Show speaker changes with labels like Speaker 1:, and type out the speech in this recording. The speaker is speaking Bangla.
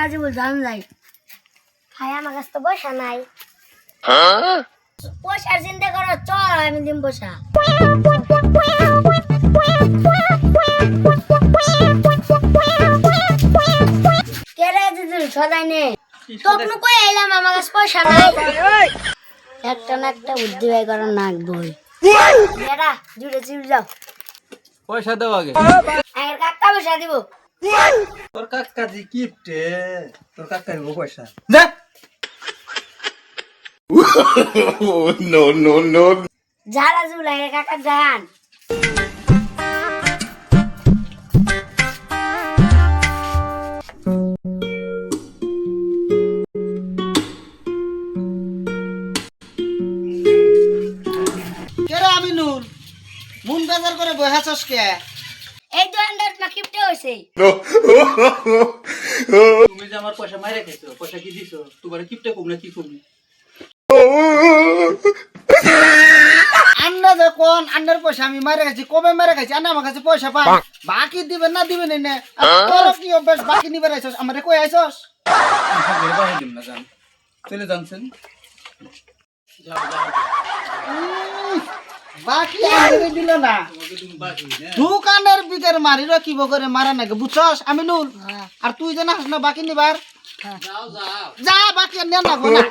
Speaker 1: রাজি বল জান যাই ভাই আমার কাছে তো পয়সা নাই পয়সার চিন্তা করো চল আমি দিম পয়সা কেরে দিদি সদাই নে তখন কই আইলাম আমার কাছে পয়সা নাই একটা না একটা বুদ্ধি বাই করার নাক বই বেটা জুড়ে চিড়ে যাও
Speaker 2: পয়সা দাও আগে
Speaker 1: আগের কাকা পয়সা দিব
Speaker 2: তোর কাকা দি কিপটে তোর কাকা দিব পয়সা যা
Speaker 3: no.
Speaker 1: যারা জুলাই কাকা জান
Speaker 4: কেরে আমিনুল মুন বাজার করে বহাছস কে
Speaker 1: এই দোকানদার মা কিপটে হইছে
Speaker 2: তুমি যে আমার পয়সা মাইরা খাইছো পয়সা কি দিছো তোমার কিপটে কম না কি কম
Speaker 4: আন্না যে কোন আন্নার পয়সা আমি মারা গেছি কবে মারা গেছি আন্না আমার কাছে পয়সা পাই বাকি দিবেন না দিবেন না তোর কি অভ্যাস বাকি নিবে আইছস আমারে কই আইছস
Speaker 2: ঘরে বাহির দিম না জান চলে যাচ্ছেন
Speaker 4: বাকি আমারে দিল না দোকানের ভিতর মারির কি বগরে মারা নাকি বুঝছস আমিনুল আর তুই যে না না বাকি নিবার
Speaker 2: যাও যাও
Speaker 4: যা বাকি আর নেন না